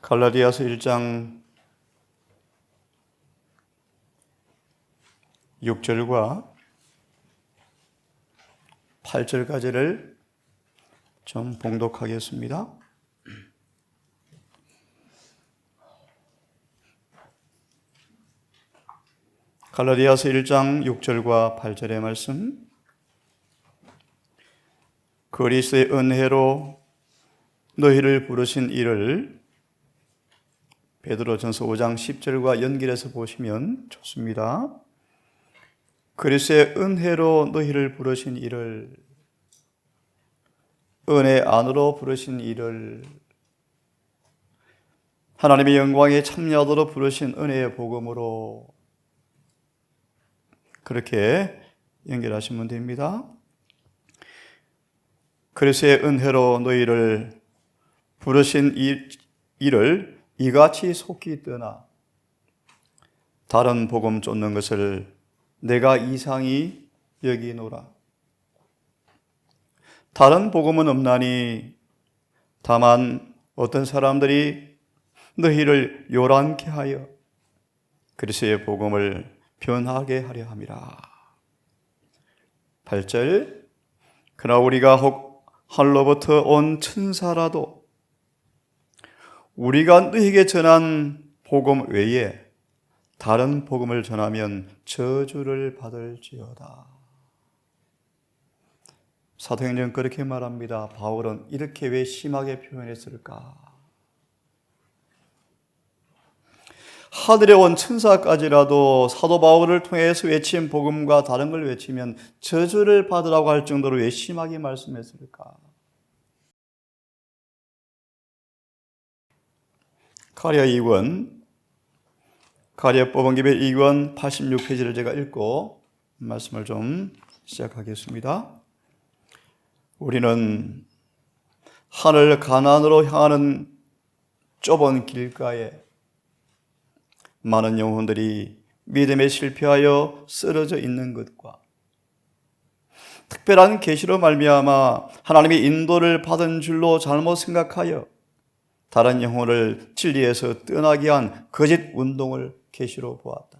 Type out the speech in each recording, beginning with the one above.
갈라디아서 1장 6절과 8절까지를 좀 봉독하겠습니다. 갈라디아서 1장 6절과 8절의 말씀. 그리스도의 은혜로 너희를 부르신 이를 베드로전서 5장 10절과 연결해서 보시면 좋습니다. 그리스도의 은혜로 너희를 부르신 이를, 은혜 안으로 부르신 이를, 하나님의 영광에 참여하도록 부르신 은혜의 복음으로, 그렇게 연결하시면 됩니다. 그리스도의 은혜로 너희를 부르신 이를 이같이 속히 떠나 다른 복음 쫓는 것을 내가 이상히 여기노라. 다른 복음은 없나니 다만 어떤 사람들이 너희를 요란케 하여 그리스도의 복음을 변하게 하려 함이라. 8절. 그러나 우리가 혹 하늘로부터 온 천사라도 우리가 너희에게 전한 복음 외에 다른 복음을 전하면 저주를 받을지어다. 사도행전 그렇게 말합니다. 바울은 이렇게 왜 심하게 표현했을까? 하늘에 온 천사까지라도 사도 바울을 통해서 외친 복음과 다른 걸 외치면 저주를 받으라고 할 정도로 왜 심하게 말씀했을까? 가랴 2권, 가랴 법원기별 2권 86페이지를 제가 읽고 말씀을 좀 시작하겠습니다. 우리는 하늘 가나안으로 향하는 좁은 길가에 많은 영혼들이 믿음에 실패하여 쓰러져 있는 것과 특별한 계시로 말미암아 하나님의 인도를 받은 줄로 잘못 생각하여 다른 영혼을 진리에서 떠나게 한 거짓 운동을 계시로 보았다.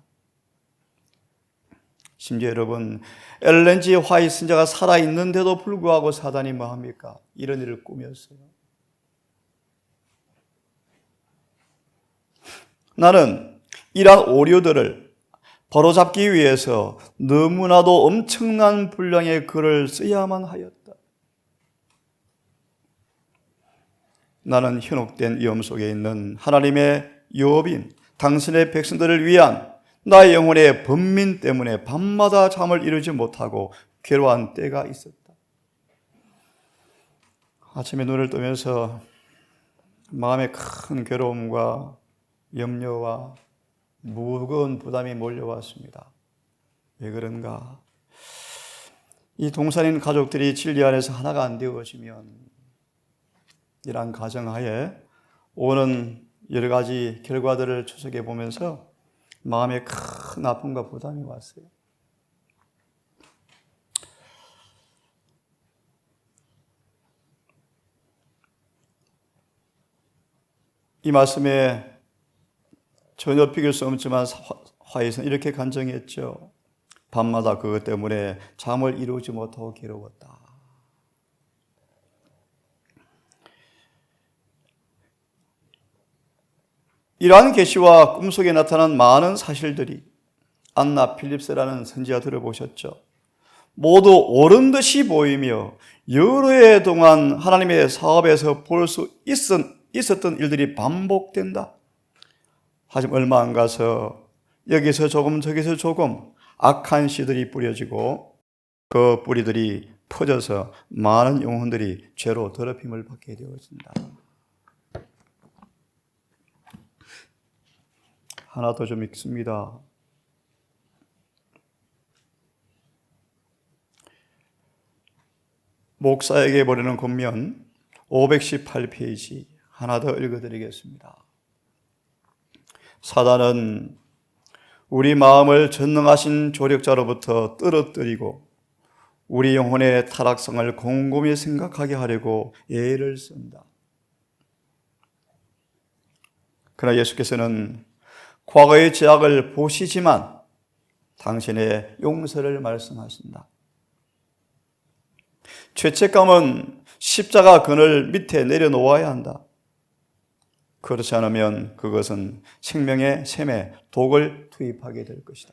심지어 여러분, 엘렌 G. 화이트 선자가 살아있는데도 불구하고 사단이 뭐합니까? 이런 일을 꾸몄어요. 나는 이러한 오류들을 바로잡기 위해서 너무나도 엄청난 분량의 글을 써야만 하였다. 나는 현혹된 위험 속에 있는 하나님의 유업인 당신의 백성들을 위한 나의 영혼의 번민 때문에 밤마다 잠을 이루지 못하고 괴로워한 때가 있었다. 아침에 눈을 뜨면서 마음에 큰 괴로움과 염려와 무거운 부담이 몰려왔습니다. 왜 그런가? 이 동산인 가족들이 진리 안에서 하나가 안 되어지면 이러한 가정하에 오는 여러 가지 결과들을 추적해 보면서 마음에 큰 아픔과 부담이 왔어요. 이 말씀에 전혀 비교할 수 없지만 화이트는 이렇게 간증했죠. 밤마다 그것 때문에 잠을 이루지 못하고 괴로웠다. 이러한 계시와 꿈속에 나타난 많은 사실들이 안나 필립스라는 선지자 들어보셨죠? 모두 옳은 듯이 보이며 여러 해 동안 하나님의 사업에서 볼 수 있었던 일들이 반복된다. 하지만 얼마 안 가서 여기서 조금 저기서 조금 악한 씨들이 뿌려지고 그 뿌리들이 퍼져서 많은 영혼들이 죄로 더럽힘을 받게 되어진다. 하나 더 좀 읽습니다. 목사에게 보내는 권면 518페이지 하나 더 읽어드리겠습니다. 사단은 우리 마음을 전능하신 조력자로부터 떨어뜨리고 우리 영혼의 타락성을 곰곰이 생각하게 하려고 애를 쓴다. 그러나 예수께서는 과거의 죄악을 보시지만 당신의 용서를 말씀하신다. 죄책감은 십자가 그늘 밑에 내려놓아야 한다. 그렇지 않으면 그것은 생명의 샘에 독을 투입하게 될 것이다.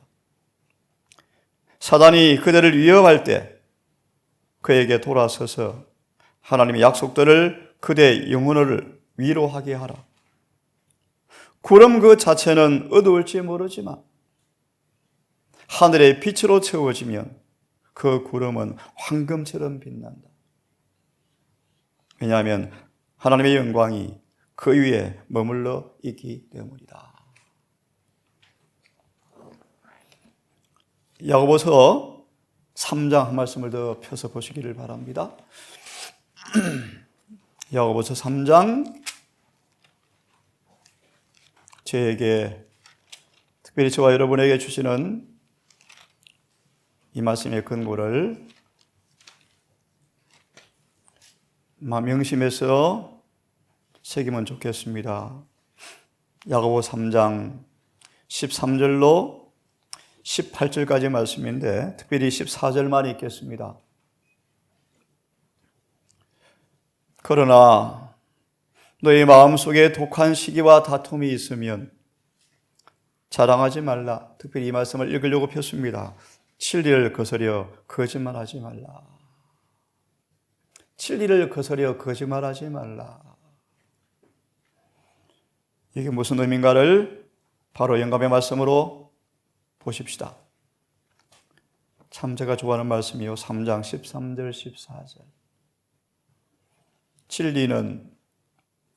사단이 그대를 위협할 때 그에게 돌아서서 하나님의 약속들을 그대의 영혼을 위로하게 하라. 구름 그 자체는 어두울지 모르지만 하늘의 빛으로 채워지면 그 구름은 황금처럼 빛난다. 왜냐하면 하나님의 영광이 그 위에 머물러 있기 때문이다. 야고보서 3장 한 말씀을 더 펴서 보시기를 바랍니다. 야고보서 3장, 저에게 특별히 저와 여러분에게 주시는 이 말씀의 근거를 명심해서 새기면 좋겠습니다. 야고보 3장 13절로 18절까지 말씀인데 특별히 14절만 읽겠습니다. 그러나 너희 마음속에 독한 시기와 다툼이 있으면 자랑하지 말라. 특별히 이 말씀을 읽으려고 폈습니다. 진리를 거스려 거짓말하지 말라. 진리를 거스려 거짓말하지 말라. 이게 무슨 의미인가를 바로 영감의 말씀으로 보십시다. 참 제가 좋아하는 말씀이요. 3장 13절 14절. 진리는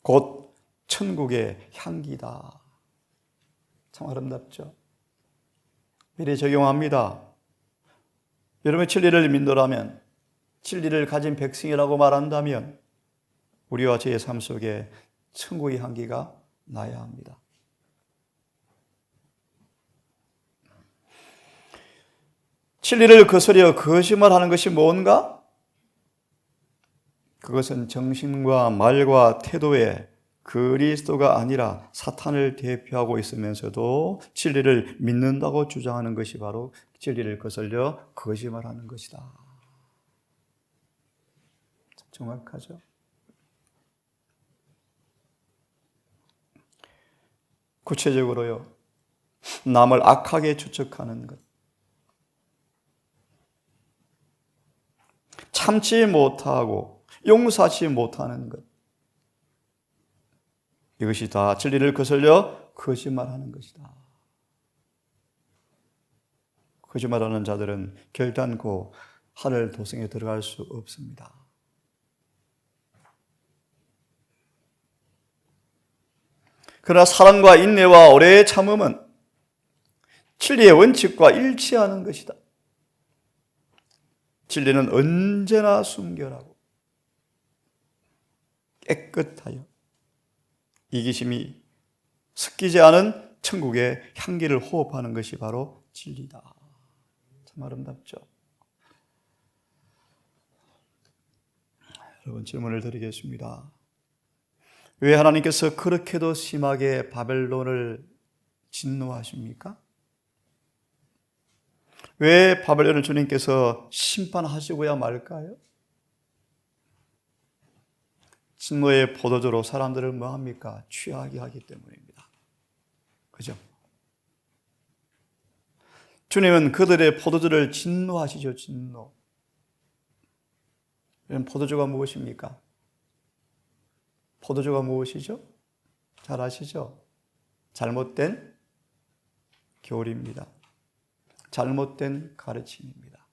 곧 천국의 향기다. 참 아름답죠. 미리 적용합니다. 여러분이 진리를 믿노라면, 진리를 가진 백성이라고 말한다면 우리와 저의 삶 속에 천국의 향기가 나야 합니다. 진리를 거스려 거짓말하는 것이 뭔가? 그것은 정신과 말과 태도에 그리스도가 아니라 사탄을 대표하고 있으면서도 진리를 믿는다고 주장하는 것이 바로 진리를 거스려 거짓말하는 것이다. 정확하죠? 구체적으로요, 남을 악하게 추측하는 것, 참지 못하고 용서하지 못하는 것, 이것이 다 진리를 거슬려 거짓말하는 것이다. 거짓말하는 자들은 결단코 하늘 도성에 들어갈 수 없습니다. 그러나 사랑과 인내와 오래의 참음은 진리의 원칙과 일치하는 것이다. 진리는 언제나 순결하고 깨끗하여 이기심이 섞이지 않은 천국의 향기를 호흡하는 것이 바로 진리다. 참 아름답죠? 여러분, 질문을 드리겠습니다. 왜 하나님께서 그렇게도 심하게 바벨론을 진노하십니까? 왜 바벨론을 주님께서 심판하시고야 말까요? 진노의 포도주로 사람들을 뭐합니까? 취하게 하기 때문입니다. 그죠? 주님은 그들의 포도주를 진노하시죠. 진노. 포도주가 무엇입니까? 포도주가 무엇이죠? 잘 아시죠? 잘못된 교리입니다. 잘못된 가르침입니다.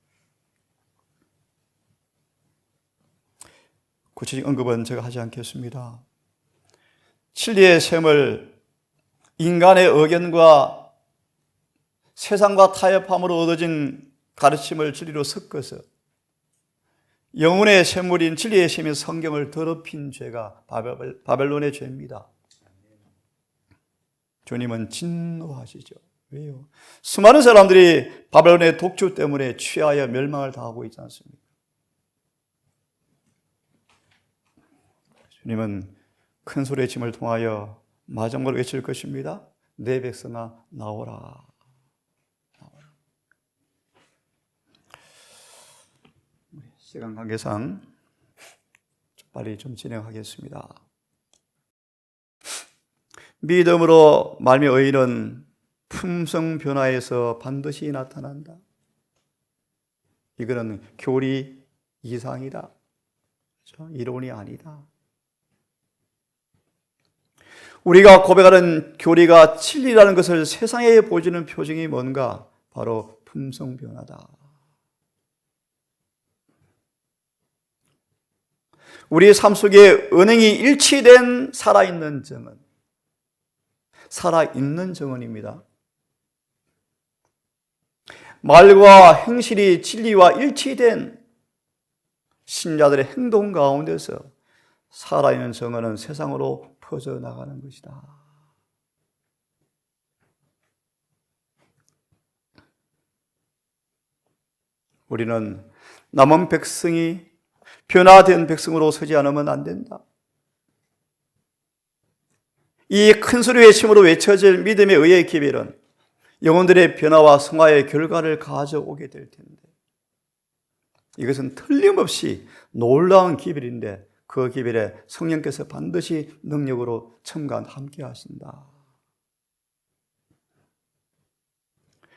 구체적 언급은 제가 하지 않겠습니다. 진리의 셈을 인간의 의견과 세상과 타협함으로 얻어진 가르침을 진리로 섞어서 영혼의 샘물인 진리의 셈인 성경을 더럽힌 죄가 바벨론의 죄입니다. 주님은 진노하시죠. 왜요? 수많은 사람들이 바벨론의 독주 때문에 취하여 멸망을 당하고 있지 않습니까? 주님은 큰 소리의 짐을 통하여 마지막으로 외칠 것입니다. 내 백성아 나오라. 시간 관계상 빨리 좀 진행하겠습니다. 믿음으로 말미 의인은 품성 변화에서 반드시 나타난다. 이거는 교리 이상이다. 그렇죠? 이론이 아니다. 우리가 고백하는 교리가 진리라는 것을 세상에 보여주는 표징이 뭔가? 바로 품성 변화다. 우리의 삶 속에 은행이 일치된 살아있는 증언. 살아있는 증언입니다. 말과 행실이 진리와 일치된 신자들의 행동 가운데서 살아있는 증언은 세상으로 퍼져나가는 것이다. 우리는 남은 백성이 변화된 백성으로 서지 않으면 안 된다. 이 큰 소리 외침으로 외쳐질 믿음의 의의 기별은 영혼들의 변화와 성화의 결과를 가져오게 될 텐데, 이것은 틀림없이 놀라운 기별인데 그 기별에 성령께서 반드시 능력으로 첨가한 함께 하신다.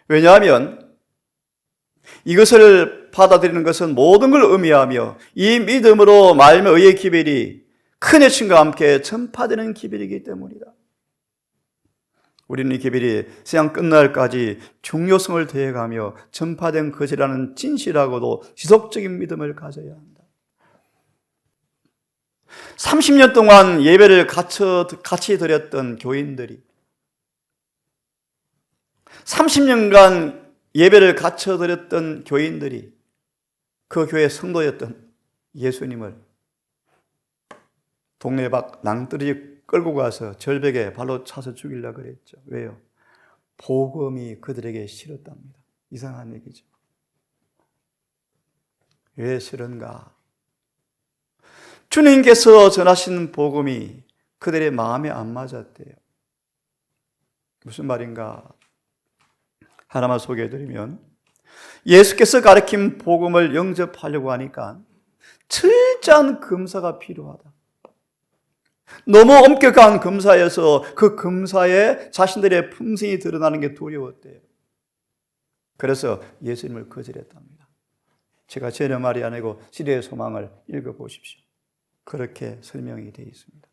왜냐하면 이것을 받아들이는 것은 모든 걸 의미하며 이 믿음으로 말며 의의 기별이 큰 외침과 함께 전파되는 기별이기 때문이다. 우리는 이 기별이 세상 끝날까지 중요성을 더해가며 전파된 것이라는 진실하고도 지속적인 믿음을 가져야 한다. 30년 동안 예배를 같이 드렸던 교인들이 30년간 예배를 같이 드렸던 교인들이 그 교회 성도였던 예수님을 동네 밖 낭떠러지 끌고 가서 절벽에 발로 차서 죽이려고 그랬죠. 왜요? 복음이 그들에게 싫었답니다. 이상한 얘기죠. 왜 싫은가? 주님께서 전하신 복음이 그들의 마음에 안 맞았대요. 무슨 말인가? 하나만 소개해드리면, 예수께서 가르친 복음을 영접하려고 하니까 철저한 검사가 필요하다. 너무 엄격한 검사여서 그 검사에 자신들의 품성이 드러나는 게 두려웠대요. 그래서 예수님을 거절했답니다. 제가 제 말이 아니고 시대의 소망을 읽어보십시오. 그렇게 설명이 되어 있습니다.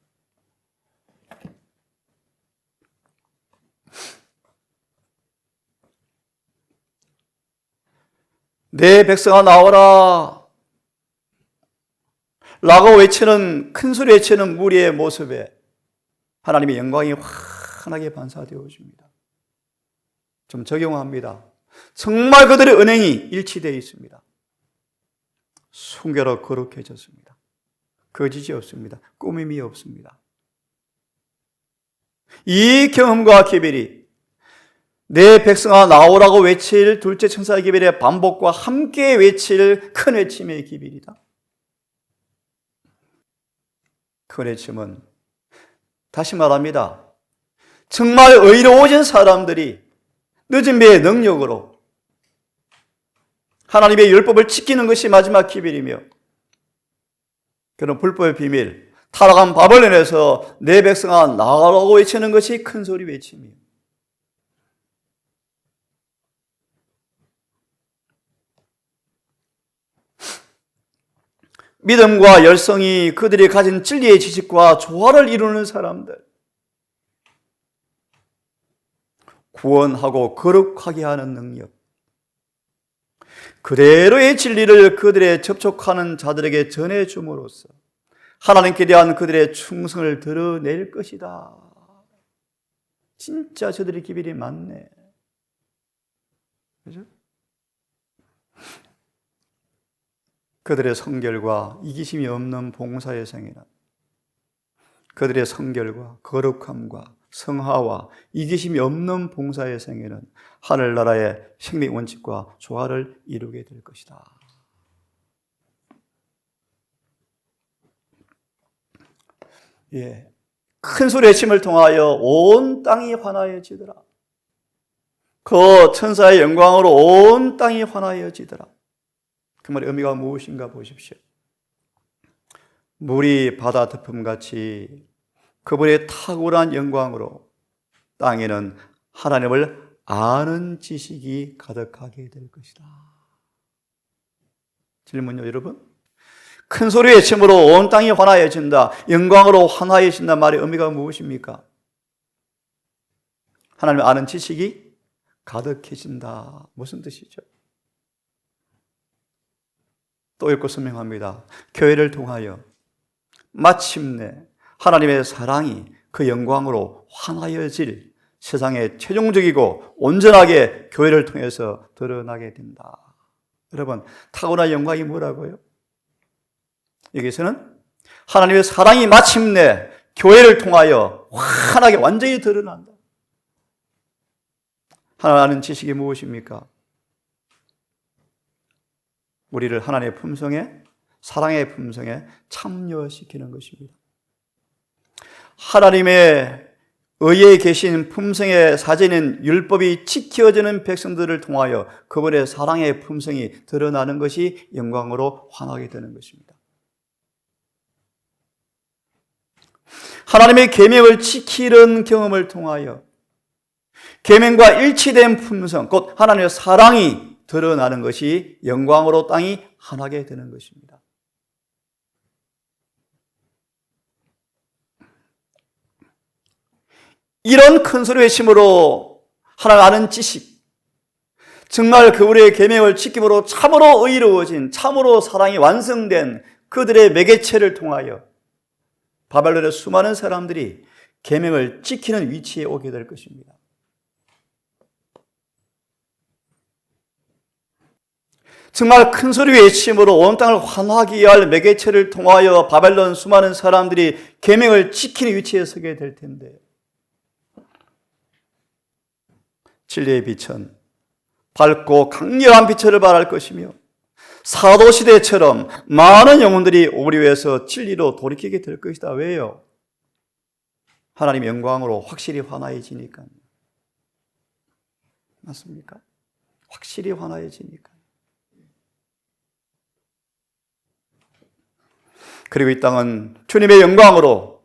내 백성아 나오라 라고 외치는, 큰 소리 외치는 무리의 모습에 하나님의 영광이 환하게 반사되어집니다. 좀 적용합니다. 정말 그들의 은행이 일치되어 있습니다. 순결하고 거룩해졌습니다. 거짓이 없습니다. 꾸밈이 없습니다. 이 경험과 기별이 내 백성아 나오라고 외칠 둘째 천사의 기별의 반복과 함께 외칠 큰 외침의 기별이다. 큰 외침은 다시 말합니다. 정말 의로워진 사람들이 늦은 배의 능력으로 하나님의 율법을 지키는 것이 마지막 기별이며, 그런 불법의 비밀, 타락한 바벨론에서 내 백성아 나가라고 외치는 것이 큰 소리 외침이에요. 믿음과 열성이 그들이 가진 진리의 지식과 조화를 이루는 사람들, 구원하고 거룩하게 하는 능력, 그대로의 진리를 그들의 접촉하는 자들에게 전해줌으로써 하나님께 대한 그들의 충성을 드러낼 것이다. 진짜 저들의 기별이 많네. 그죠? 그들의 성결과 이기심이 없는 봉사의 생애는, 그들의 성결과 거룩함과 성화와 이기심이 없는 봉사의 생애는 하늘나라의 생명 원칙과 조화를 이루게 될 것이다. 예, 큰 소리 외침을 통하여 온 땅이 환하여지더라. 그 천사의 영광으로 온 땅이 환하여지더라. 그 말의 의미가 무엇인가 보십시오. 물이 바다 덮음같이 그분의 탁월한 영광으로 땅에는 하나님을 아는 지식이 가득하게 될 것이다. 질문요, 여러분. 큰 소리 외침으로 온 땅이 환하여진다. 영광으로 환하여진다 말의 의미가 무엇입니까? 하나님을 아는 지식이 가득해진다. 무슨 뜻이죠? 또 읽고 설명합니다. 교회를 통하여 마침내 하나님의 사랑이 그 영광으로 환하여질 세상의 최종적이고 온전하게 교회를 통해서 드러나게 된다. 여러분, 탁월한 영광이 뭐라고요? 여기서는 하나님의 사랑이 마침내 교회를 통하여 환하게 완전히 드러난다. 하나님 아는 지식이 무엇입니까? 우리를 하나님의 품성에, 사랑의 품성에 참여시키는 것입니다. 하나님의 의에 계신 품성의 사제는 율법이 지켜지는 백성들을 통하여 그분의 사랑의 품성이 드러나는 것이 영광으로 환하게 되는 것입니다. 하나님의 계명을 지키는 경험을 통하여 계명과 일치된 품성, 곧 하나님의 사랑이 드러나는 것이 영광으로 땅이 환하게 되는 것입니다. 이런 큰 소리 외침으로 하나님 아는 지식, 정말 그분의 계명을 지킴으로 참으로 의로워진, 참으로 사랑이 완성된 그들의 매개체를 통하여 바벨론의 수많은 사람들이 계명을 지키는 위치에 오게 될 것입니다. 정말 큰 소리 외침으로 온 땅을 환하게 할 매개체를 통하여 바벨론 수많은 사람들이 계명을 지키는 위치에 서게 될 텐데, 진리의 빛은 밝고 강렬한 빛을 발할 것이며 사도시대처럼 많은 영혼들이 우리 위해서 진리로 돌이키게 될 것이다. 왜요? 하나님의 영광으로 확실히 환하여지니까요. 맞습니까? 확실히 환하여지니까. 그리고 이 땅은 주님의 영광으로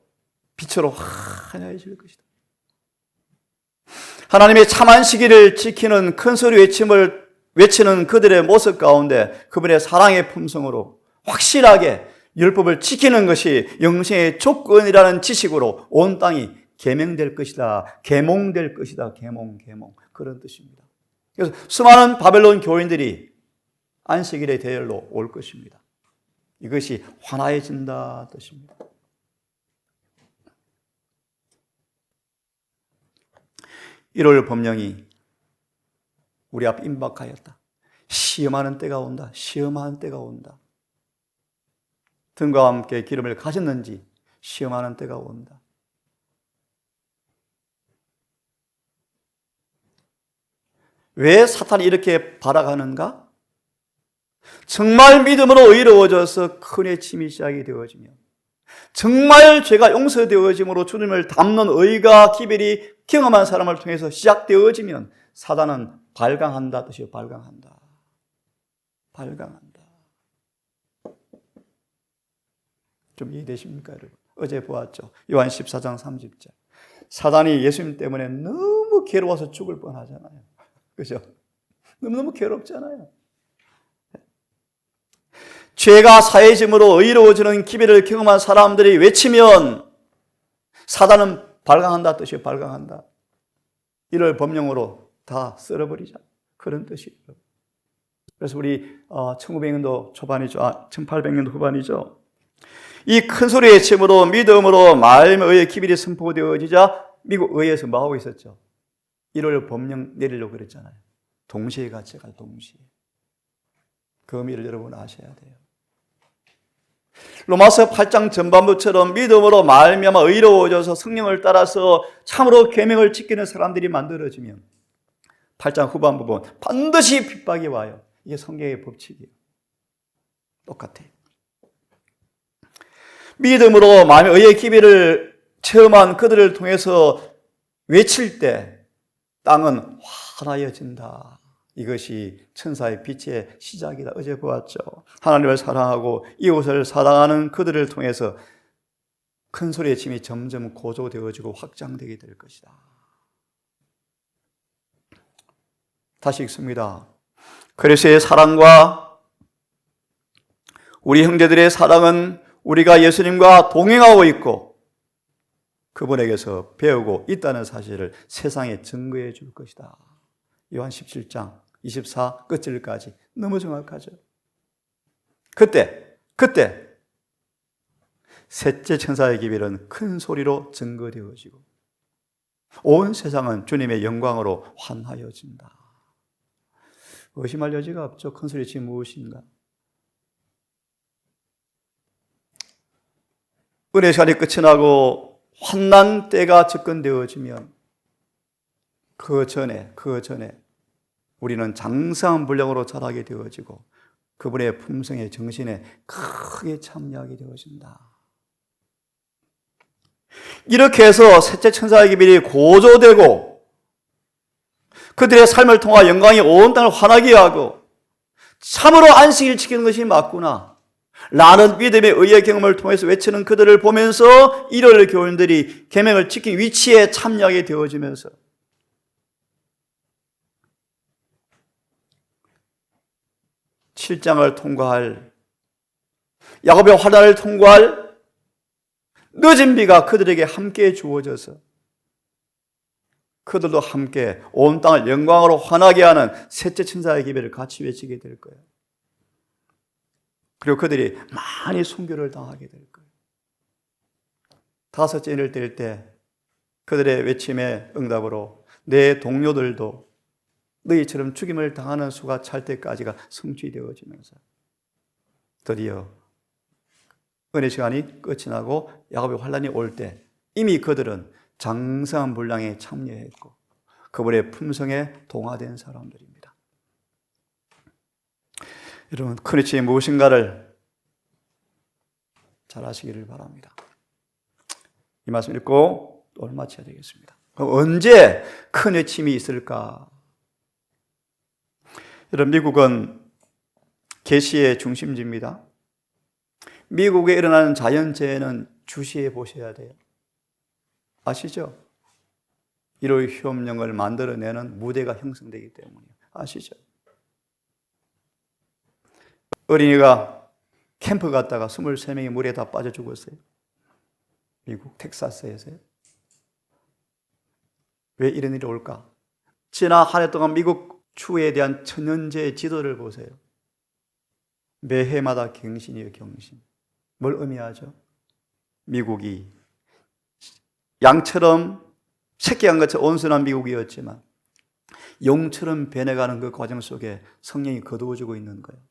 빛으로 환하여질 것이다. 하나님의 참한 시기를 지키는 큰 소리 외치는 그들의 모습 가운데 그분의 사랑의 품성으로 확실하게 율법을 지키는 것이 영생의 조건이라는 지식으로 온 땅이 계명될 것이다. 계몽될 것이다. 계몽. 그런 뜻입니다. 그래서 수많은 바벨론 교인들이 안식일의 대열로 올 것입니다. 이것이 환하여진다 뜻입니다. 일월 법령이 우리 앞 임박하였다. 시험하는 때가 온다. 시험하는 때가 온다. 등과 함께 기름을 가졌는지 시험하는 때가 온다. 왜 사탄이 이렇게 발악하는가? 정말 믿음으로 의로워져서 큰 회침이 시작이 되어지며 정말 죄가 용서되어짐으로 주님을 닮는 의가 기별이 경험한 사람을 통해서 시작되어지면 사단은 발광한다 뜻이에요. 발광한다. 좀 이해되십니까, 여러분? 어제 보았죠. 요한 14장 30절. 사단이 예수님 때문에 너무 괴로워서 죽을 뻔하잖아요. 그죠? 너무너무 괴롭잖아요. 죄가 사해짐으로 의로워지는 기별을 경험한 사람들이 외치면 사단은 발광한다 뜻이에요. 발광한다. 이를 법령으로 다 쓸어버리자. 그런 뜻이에요. 그래서 우리 1900년도 초반이죠. 1800년도 후반이죠. 이 큰 소리의 외침으로 믿음으로 말씀의 의의 기별이 선포되어지자 미국 의회에서 뭐 하고 있었죠? 1월 법령 내리려고 그랬잖아요. 동시에 같이 갈 동시에. 그 의미를 여러분 아셔야 돼요. 로마서 8장 전반부처럼 믿음으로 말미암아 의로워져서 성령을 따라서 참으로 계명을 지키는 사람들이 만들어지면 8장 후반 부분 반드시 핍박이 와요. 이게 성경의 법칙이에요. 똑같아요. 믿음으로 마음의 의의 기별을 체험한 그들을 통해서 외칠 때 땅은 환하여진다. 이것이 천사의 빛의 시작이다. 어제 보았죠. 하나님을 사랑하고 이웃을 사랑하는 그들을 통해서 큰 소리의 힘이 점점 고조되어지고 확장되게 될 것이다. 다시 읽습니다. 그리스도의 사랑과 우리 형제들의 사랑은 우리가 예수님과 동행하고 있고 그분에게서 배우고 있다는 사실을 세상에 증거해 줄 것이다. 요한 17장 24 끝절까지 너무 정확하죠. 그때 셋째 천사의 기별은 큰 소리로 증거되어지고 온 세상은 주님의 영광으로 환하여진다. 의심할 여지가 없죠. 큰 소리 지금 무엇인가? 은혜 시간이 끝이 나고 환난 때가 접근되어지면 그 전에 우리는 장성한 분량으로 자라게 되어지고 그분의 품성의 정신에 크게 참여하게 되어진다. 이렇게 해서 셋째 천사의 기별이 고조되고 그들의 삶을 통하 영광이 온 땅을 환하게 하고 참으로 안식일 지키는 것이 맞구나 라는 믿음의 의의 경험을 통해서 외치는 그들을 보면서 일요일 교인들이 계명을 지킨 위치에 참여하게 되어지면서 칠장을 통과할 야곱의 환난을 통과할 늦은 비가 그들에게 함께 주어져서 그들도 함께 온 땅을 영광으로 환하게 하는 셋째 천사의 기별을 같이 외치게 될 거예요. 그리고 그들이 많이 순교를 당하게 될 거예요. 다섯째 인을 뗄 때 그들의 외침의 응답으로 내 동료들도 너희처럼 죽임을 당하는 수가 찰 때까지가 성취되어지면서 드디어 은혜 시간이 끝이 나고 야곱의 환난이 올 때 이미 그들은 장성한 분량에 참여했고 그분의 품성에 동화된 사람들입니다. 여러분, 크리스천이 무엇인가를 잘 아시기를 바랍니다. 이 말씀 읽고 오늘 마쳐야 되겠습니다. 그럼 언제 큰 외침이 있을까? 여러분, 미국은 계시의 중심지입니다. 미국에 일어나는 자연재해는 주시해 보셔야 돼요. 아시죠? 1월 휴업령을 만들어내는 무대가 형성되기 때문이에요. 아시죠? 어린이가 캠프 갔다가 23명이 물에 다 빠져 죽었어요. 미국 텍사스에서요. 왜 이런 일이 올까? 지난 한 해 동안 미국 추위에 대한 천연재해 지도를 보세요. 매해마다 경신이에요, 경신. 뭘 의미하죠? 미국이 양처럼 새끼한 것처럼 온순한 미국이었지만 용처럼 변해가는 그 과정 속에 성령이 거두어지고 있는 거예요.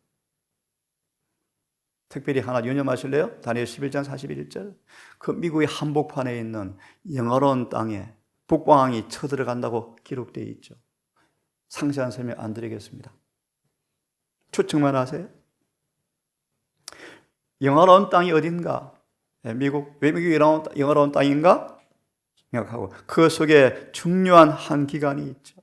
특별히 하나 유념하실래요? 다니엘 11장 41절. 그 미국의 한복판에 있는 영화로운 땅에 북방왕이 쳐들어간다고 기록되어 있죠. 상세한 설명 안 드리겠습니다. 추측만 하세요. 영화로운 땅이 어딘가? 미국, 왜 미국이 영화로운 땅인가? 생각하고 그 속에 중요한 한 기관이 있죠.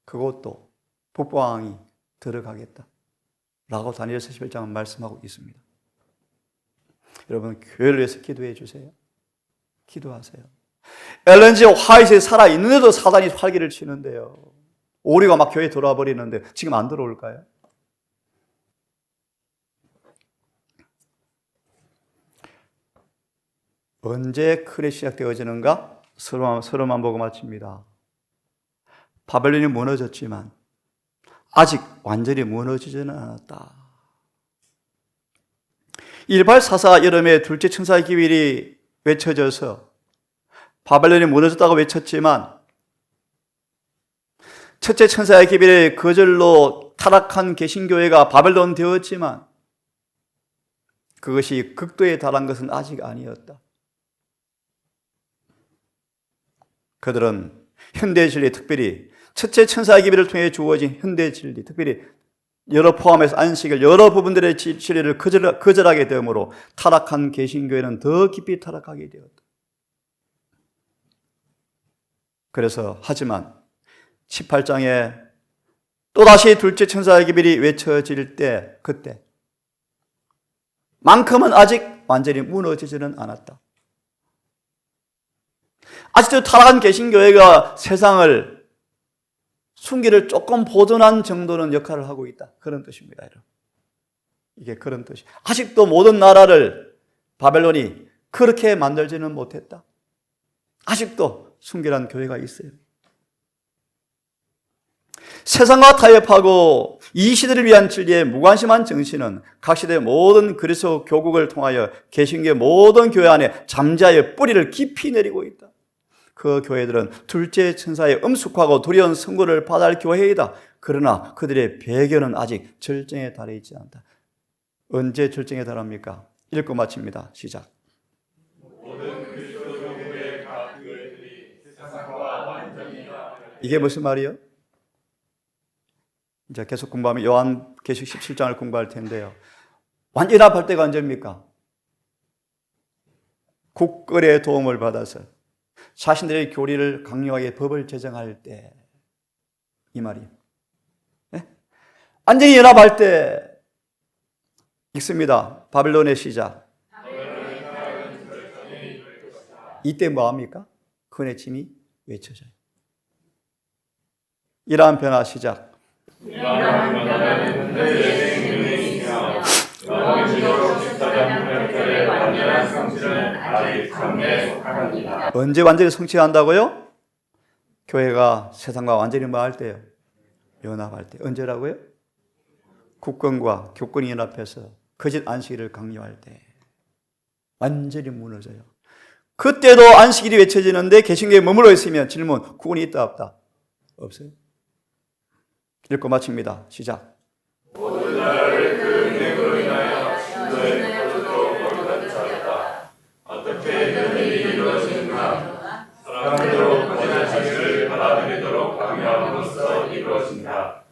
그것도 북방왕이 들어가겠다 라고 다니엘서 11장은 말씀하고 있습니다. 여러분, 교회를 위해서 기도해 주세요. 기도하세요. 엘렌 G. 화이트에 살아있는데도 사단이 활기를 치는데요. 오류가 막 교회에 들어와 버리는데 지금 안 들어올까요? 언제 크레 시작되어지는가? 서로만 보고 마칩니다. 바벨론이 무너졌지만 아직 완전히 무너지지는 않았다. 1844 여름에 둘째 천사의 기별이 외쳐져서 바벨론이 무너졌다고 외쳤지만 첫째 천사의 기별의 거절로 타락한 개신교회가 바벨론 되었지만 그것이 극도에 달한 것은 아직 아니었다. 그들은 현대 진리, 특별히 첫째 천사의 기별을 통해 주어진 현대 진리, 특별히 여러 포함해서 안식일 여러 부분들의 진리를 거절하게 되므로 타락한 개신교회는 더 깊이 타락하게 되었다. 그래서 하지만 18장에 또다시 둘째 천사의 기별이 외쳐질 때 그때 만큼은 아직 완전히 무너지지는 않았다. 아직도 타락한 개신교회가 세상을 순기를 조금 보존한 정도는 역할을 하고 있다. 그런 뜻입니다. 여러분. 이게 그런 뜻이. 아직도 모든 나라를 바벨론이 그렇게 만들지는 못했다. 아직도 순결한 교회가 있어요. 세상과 타협하고 이 시대를 위한 진리에 무관심한 정신은 각 시대의 모든 그리스도 교국을 통하여 개신교의 모든 교회 안에 잠자의 뿌리를 깊이 내리고 있다. 그 교회들은 둘째 천사의 엄숙하고 두려운 선고를 받아야 할 교회이다. 그러나 그들의 배경은 아직 절정에 달해 있지 않다. 언제 절정에 달합니까? 읽고 마칩니다. 시작. 이게 무슨 말이요? 이제 계속 공부하면 요한계시록 17장을 공부할 텐데요. 완전히 합할 때가 언제입니까? 국거래의 도움을 받아서 자신들의 교리를 강력하게 법을 제정할 때 이 말이에요. 네? 완전히 연합할 때 읽습니다. 바벨론의 시작. 이때 뭐합니까? 그의 짐이 외쳐져요. 이러한 변화 시작. 언제 완전히 성취한다고요? 교회가 세상과 완전히 뭐 할 때요? 연합할 때. 언제라고요? 국권과 교권이 연합해서 거짓 안식일을 강요할 때 완전히 무너져요. 그때도 안식일이 외쳐지는데 개신교에 머물러 있으면 질문, 구원이 있다 없다? 없어요. 읽고 마칩니다. 시작. 모든 나라를 그 은혜로 인하여 너의 표적으로 거룩한 자였다. 어떻게 이런 일이 이루어지는가? 사람들로 거짓 자기를 받아들이도록 강요함으로써 이루어진다.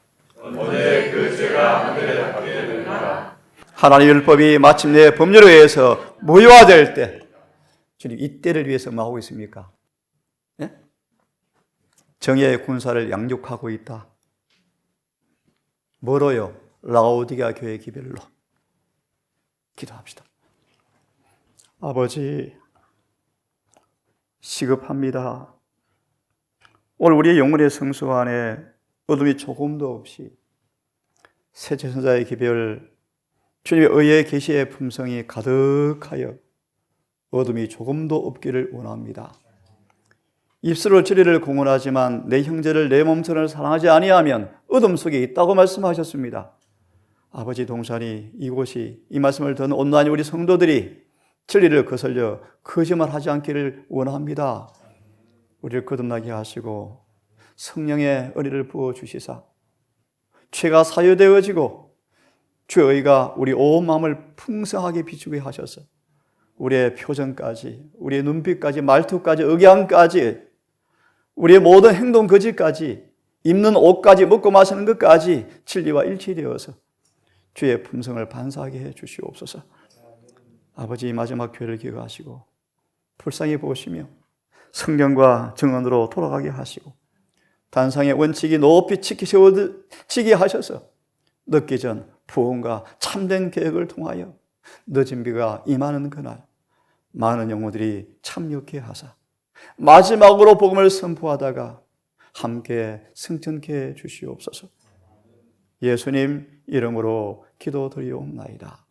언제 그 죄가 하늘에 닿게 되는가? 하나님의 율법이 마침내 법률에 의해서 무효화될 때 주님 이때를 위해서 뭐 하고 있습니까? 예? 정의의 군사를 양육하고 있다. 뭐로요? 라오디게아 교회 기별로. 기도합시다. 아버지, 시급합니다. 오늘 우리의 영혼의 성소 안에 어둠이 조금도 없이 셋째 천사의 기별, 주님의 의의 계시의 품성이 가득하여 어둠이 조금도 없기를 원합니다. 입술로 진리를 공언하지만 내 형제를 내 몸처럼 사랑하지 아니하면 어둠 속에 있다고 말씀하셨습니다. 아버지 동산이 이곳이 이 말씀을 듣는 온전히 우리 성도들이 진리를 거슬려 거짓말하지 않기를 원합니다. 우리를 거듭나게 하시고 성령의 은혜를 부어주시사 죄가 사유되어지고 주의 의가 우리 온 마음을 풍성하게 비추게 하셔서 우리의 표정까지, 우리의 눈빛까지, 말투까지, 억양까지, 우리의 모든 행동 거짓까지, 입는 옷까지, 먹고 마시는 것까지 진리와 일치되어서 주의 품성을 반사하게 해 주시옵소서. 아버지 마지막 교회를 기억하시고 불쌍히 보시며 성령과 정언으로 돌아가게 하시고 단상의 원칙이 높이 세워지게 하셔서 늦기 전 부흥과 참된 계획을 통하여 늦은 비가 임하는 그날 많은 영혼들이 참여케 하사 마지막으로 복음을 선포하다가 함께 승천케 해 주시옵소서. 예수님 이름으로 기도드리옵나이다.